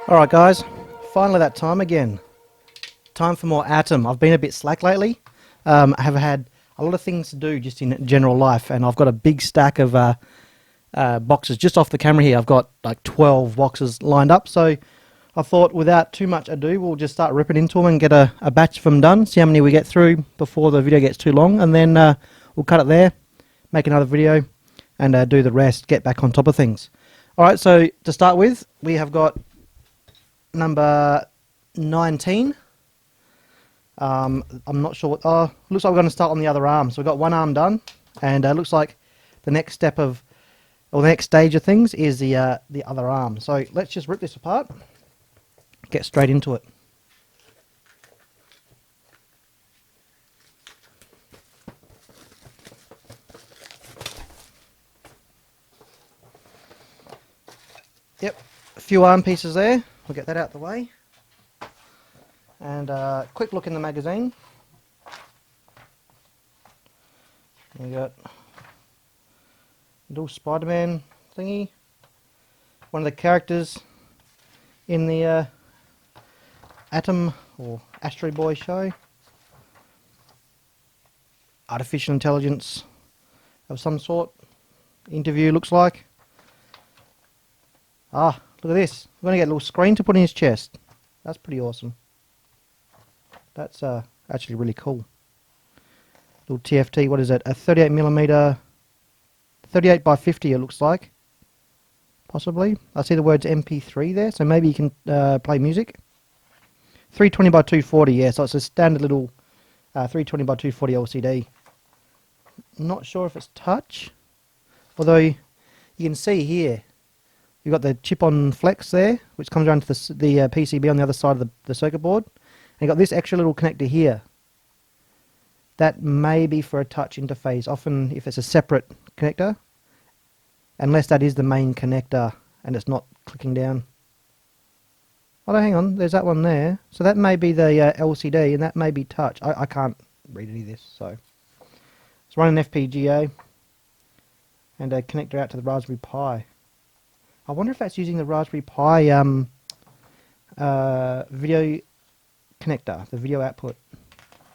Alright guys, finally that time again. Time for more Atom. I've been a bit slack lately. I have had a lot of things to do just in general life, and I've got a big stack of boxes just off the camera here. I've got like 12 boxes lined up, so I thought without too much ado we'll just start ripping into them and get a batch of them done, see how many we get through before the video gets too long, and then we'll cut it there, make another video, and do the rest, get back on top of things. Alright, so to start with, we have got number 19. I'm not sure what... Oh, looks like we're going to start on the other arm. So we've got one arm done, and looks like the next step of... or the next stage of things is the other arm. So let's just rip this apart, get straight into it. Yep, a few arm pieces there. We'll get that out the way. And quick look in the magazine. We got a little Spider-Man thingy. One of the characters in the Atom or Astro Boy show. Artificial intelligence of some sort. Interview looks like. Ah, look at this. We're going to get a little screen to put in his chest. That's pretty awesome. That's actually really cool. Little TFT, what is it? A 38mm, 38 by 50 it looks like. Possibly. I see the words MP3 there, so maybe you can play music. 320 by 240, yeah, so it's a standard little 320 by 240 LCD. Not sure if it's touch, although you can see here, you've got the chip-on flex there, which comes around to the PCB on the other side of the circuit board. And you've got this extra little connector here. That may be for a touch interface. Often, if it's a separate connector, unless that is the main connector and it's not clicking down. Oh, no, hang on. There's that one there. So that may be the LCD, and that may be touch. I can't read any of this, so it's running FPGA and a connector out to the Raspberry Pi. I wonder if that's using the Raspberry Pi video connector, the video output,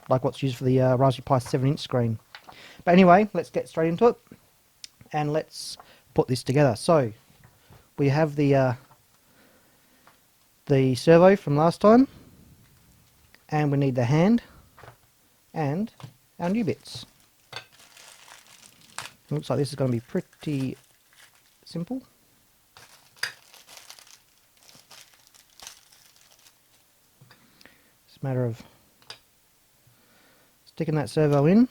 like what's used for the Raspberry Pi 7-inch screen. But anyway, let's get straight into it, and let's put this together. So, we have the servo from last time, and we need the hand, and our new bits. Looks like this is going to be pretty simple. Matter of sticking that servo in,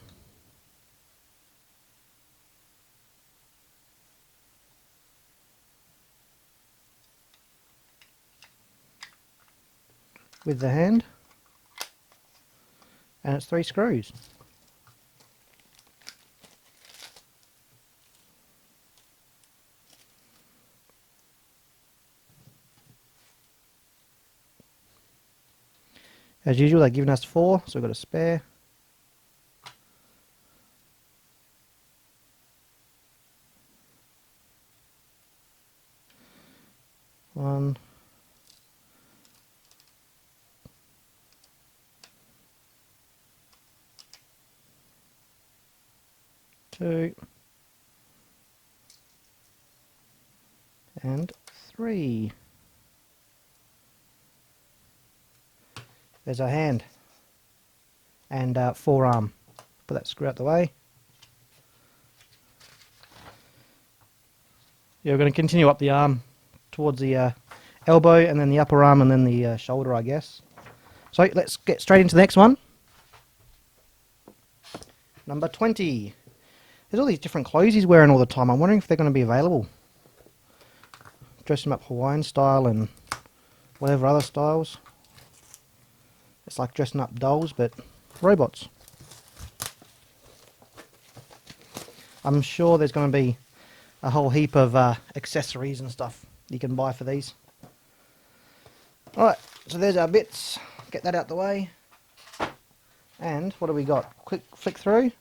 with the hand, and it's 3 screws. As usual, they've given us 4, so we've got a spare. One. Two. And 3. There's our hand and forearm. Put that screw out the way. Yeah, we're going to continue up the arm towards the elbow, and then the upper arm, and then the shoulder, I guess. So let's get straight into the next one. Number 20. There's all these different clothes he's wearing all the time. I'm wondering if they're going to be available. Dress him up Hawaiian style and whatever other styles. It's like dressing up dolls, but robots. I'm sure there's going to be a whole heap of accessories and stuff you can buy for these. Alright, so there's our bits. Get that out the way. And what do we got? Quick flick through.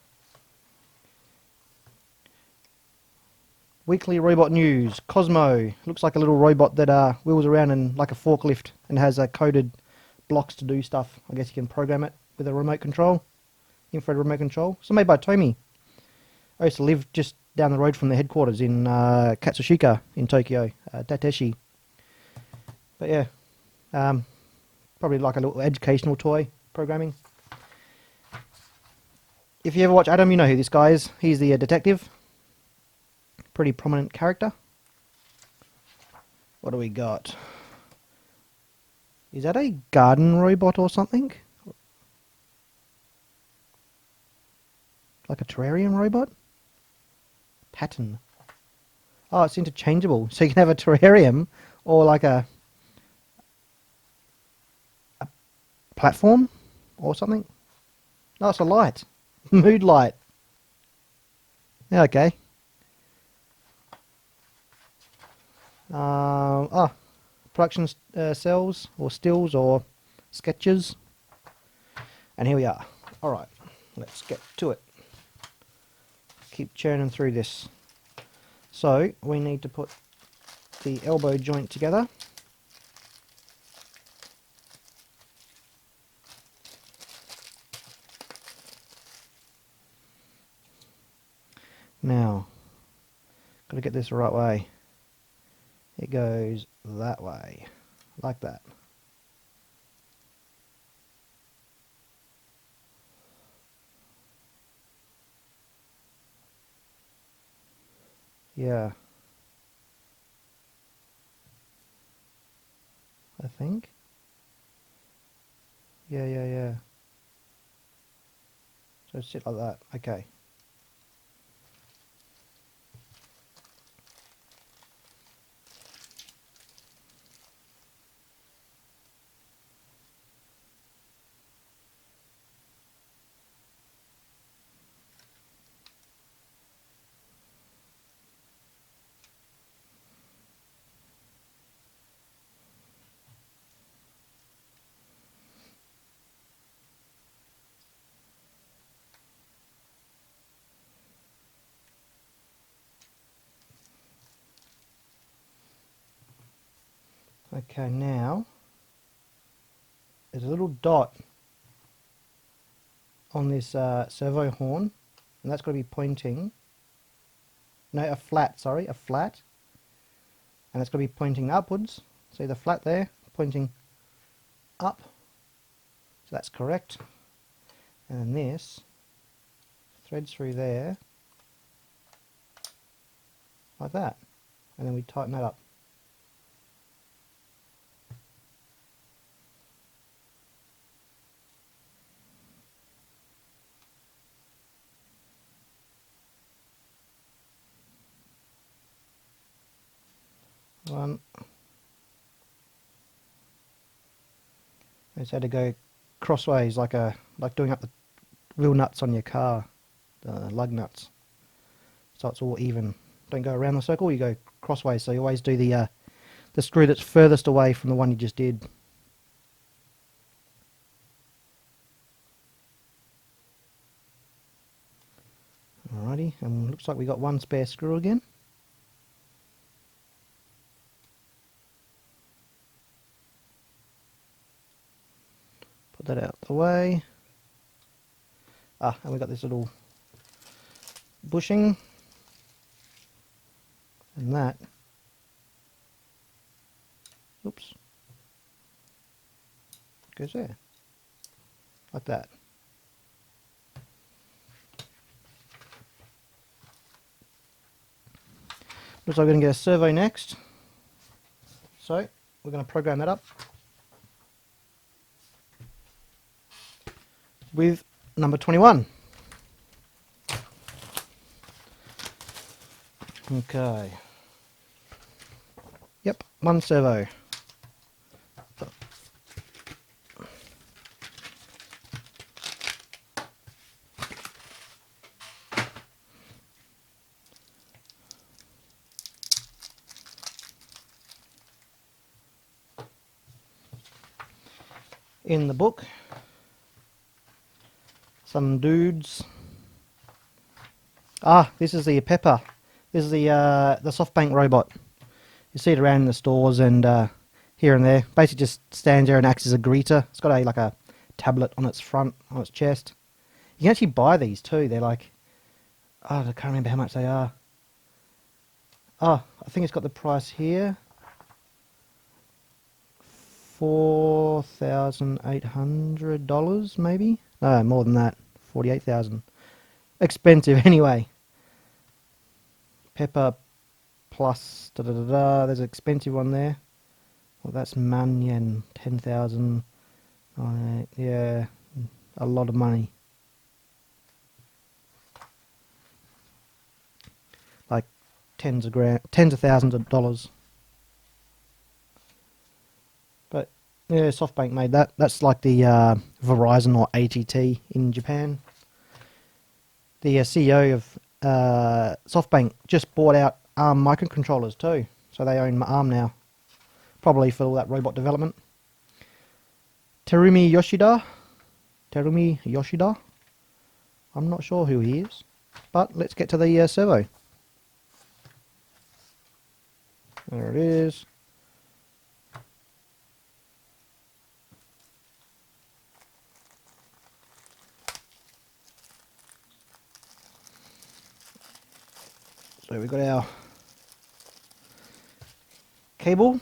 Weekly robot news. Cosmo looks like a little robot that wheels around in like a forklift and has coded blocks to do stuff. I guess you can program it with a remote control, infrared remote control. So made by Tomy. I used to live just down the road from the headquarters in Katsushika in Tokyo, Dateshi. But yeah, probably like a little educational toy programming. If you ever watch Adam, you know who this guy is. He's the detective. Pretty prominent character. What do we got? Is that a garden robot or something? Like a terrarium robot? Pattern. Oh, it's interchangeable. So you can have a terrarium or like a platform or something. No, it's a light. Mood light. Yeah, okay. Production cells or stills or sketches. And here we are. Alright, let's get to it. Keep churning through this. So, we need to put the elbow joint together. Now, got to get this the right way. It goes that way, like that. Yeah. I think. Yeah. So sit like that. Okay. Okay, now there's a little dot on this servo horn, and that's got to be pointing. No, a flat, sorry, a flat. And it's got to be pointing upwards. See the flat there, pointing up. So that's correct. And then this threads through there, like that. And then we tighten that up. One. It's had to go crossways like doing up the wheel nuts on your car, the lug nuts. So it's all even. Don't go around the circle, you go crossways. So you always do the screw that's furthest away from the one you just did. Alrighty, and looks like we got one spare screw again. Put that out the way. And we got this little bushing, and that, oops, goes there, like that. Looks like we're going to get a servo next, so we're going to program that up with number 21. Okay. Yep, one servo. In the book, some dudes. This is the pepper This is the SoftBank robot. You see it around in the stores and here and there. Basically just stands there and acts as a greeter. It's got like a tablet on its front, on its chest. You can actually buy these too. They're like, oh, I can't remember how much they are. Oh, I think it's got the price here. $4,800 maybe? No, more than that. 48,000. Expensive anyway. Pepper plus da da da da. There's an expensive one there. Well, that's Manyan. 10,000. Yeah, a lot of money. Like tens of thousands of dollars. But yeah, SoftBank made that. That's like the Verizon or AT&T in Japan. The CEO of SoftBank just bought out ARM microcontrollers too, so they own ARM now, probably for all that robot development. Terumi Yoshida, I'm not sure who he is, but let's get to the servo. There it is. So we've got our cable.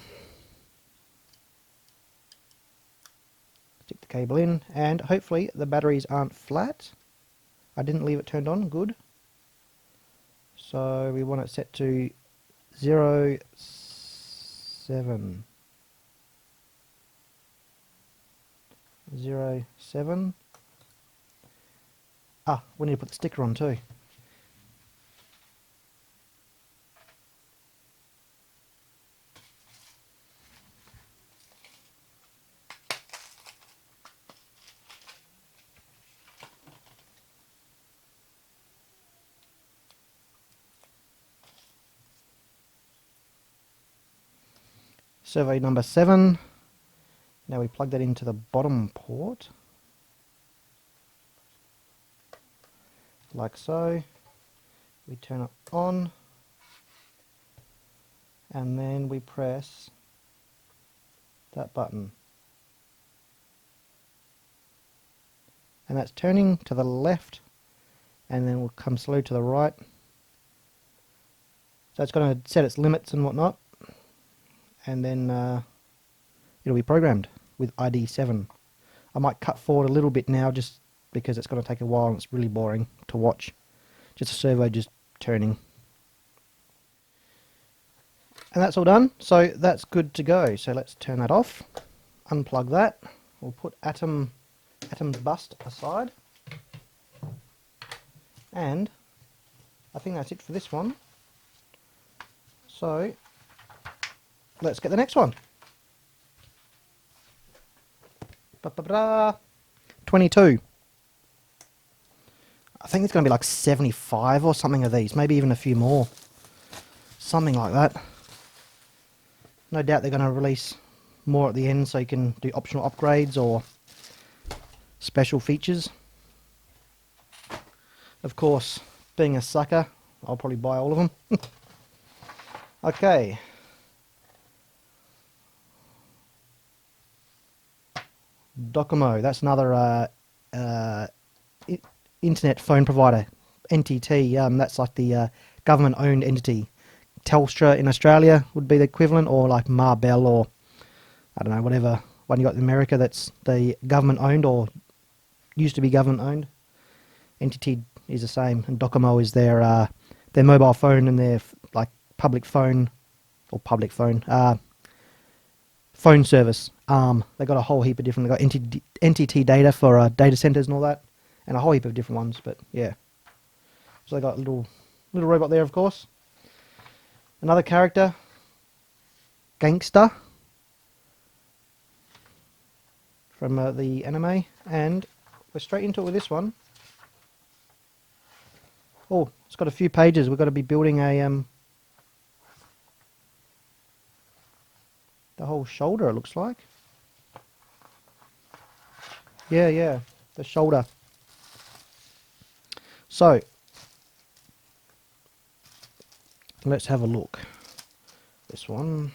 Stick the cable in, and hopefully the batteries aren't flat. I didn't leave it turned on, good. So we want it set to 0, 7. 0, 7. Ah, we need to put the sticker on too. Servo number 7. Now we plug that into the bottom port, like so. We turn it on, and then we press that button. And that's turning to the left, and then we'll come slow to the right. So it's going to set its limits and whatnot, and then it'll be programmed with ID 7. I might cut forward a little bit now just because it's going to take a while and it's really boring to watch. Just a servo just turning. And that's all done, so that's good to go. So let's turn that off, unplug that. We'll put Atom's bust aside. And I think that's it for this one. So let's get the next one. 22. I think it's going to be like 75 or something of these, maybe even a few more. Something like that. No doubt they're going to release more at the end so you can do optional upgrades or special features. Of course, being a sucker, I'll probably buy all of them. Okay. Docomo, that's another internet phone provider. NTT, that's like the government-owned entity. Telstra in Australia would be the equivalent, or like Marbell, or I don't know, whatever one you got in America that's the government-owned or used to be government-owned. NTT is the same, and Docomo is their mobile phone and their like public phone or public phone phone service arm. They got a whole heap of different. They got NTT data for data centers and all that, and a whole heap of different ones. But yeah, so they got a little robot there, of course. Another character, Gangster, from the anime, and we're straight into it with this one. Oh, it's got a few pages. We've got to be building a the whole shoulder, it looks like. Yeah, the shoulder. So let's have a look. This one.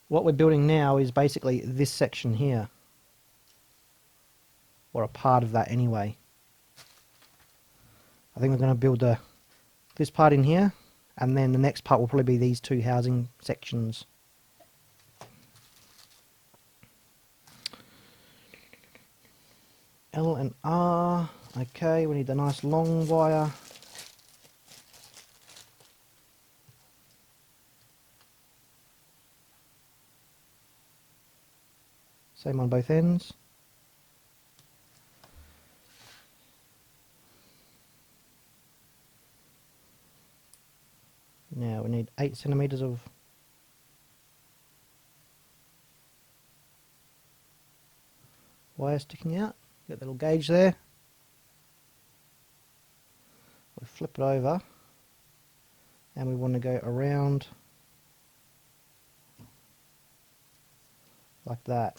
What we're building now is basically this section here, or a part of that anyway. I think we're going to build this part in here, and then the next part will probably be these two housing sections. L and R. Okay, we need the nice long wire. Same on both ends. Now we need 8 centimeters of wire sticking out. Get the little gauge there. We flip it over, and we want to go around like that.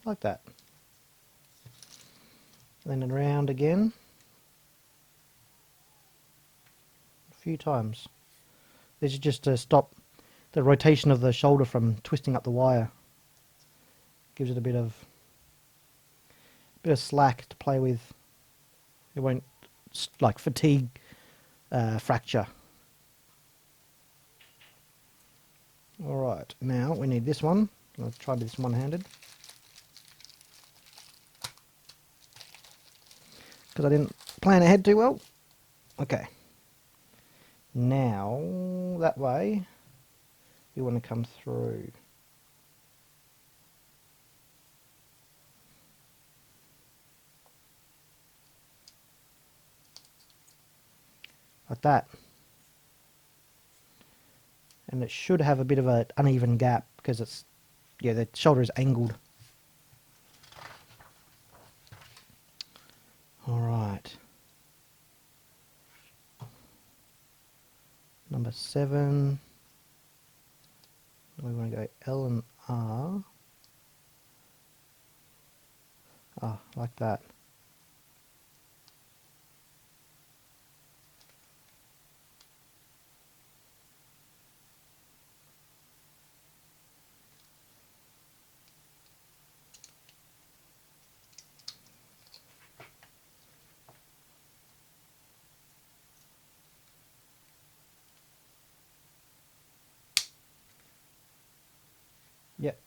Like that. Then around again a few times. This is just to stop the rotation of the shoulder from twisting up the wire. Gives it a bit of slack to play with. It won't like fatigue fracture. Alright, now we need this one. I'll try this one-handed, because I didn't plan ahead too well. Okay. Now, that way, you want to come through. Like that. And it should have a bit of an uneven gap, because it's, yeah, the shoulder is angled. Alright. Number 7. We want to go L and R. Ah, like that. Yep.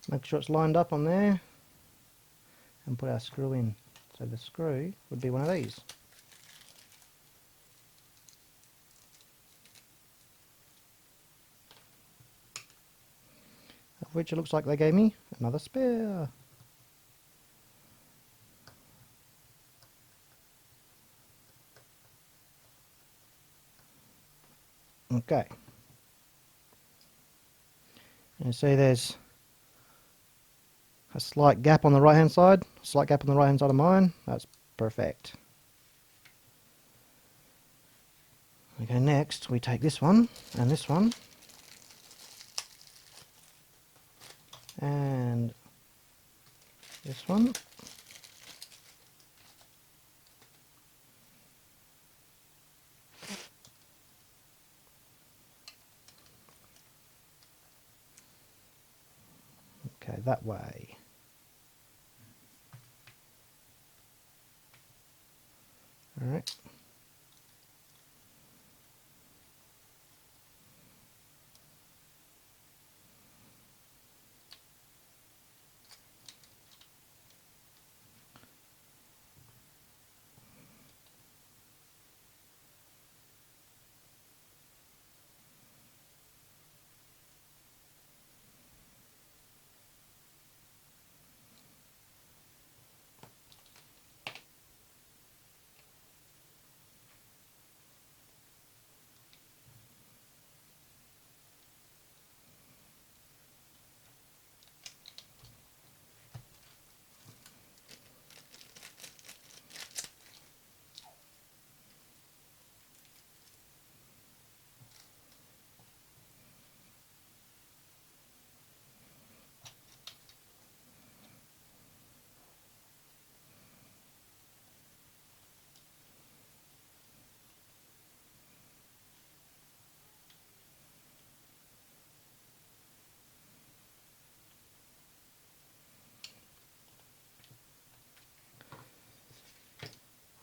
Make sure it's lined up on there, and put our screw in. So the screw would be one of these. Of which it looks like they gave me another spare. Okay. And see there's a slight gap on the right hand side, slight gap on the right hand side of mine. That's perfect. Okay, next we take this one and this one and this one. Okay, that way. All right.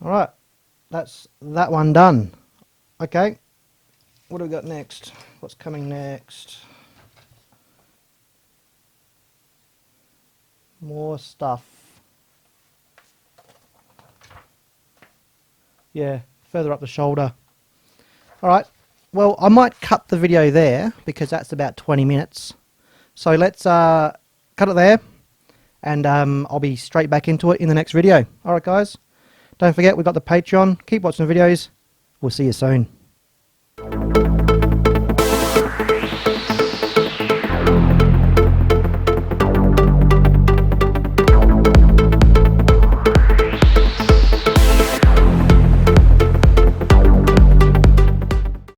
Alright, that's that one done. Okay, what do we got next? What's coming next? More stuff. Yeah, further up the shoulder. Alright, well I might cut the video there because that's about 20 minutes. So let's cut it there, and I'll be straight back into it in the next video. Alright guys, don't forget we've got the Patreon. Keep watching the videos. We'll see you soon.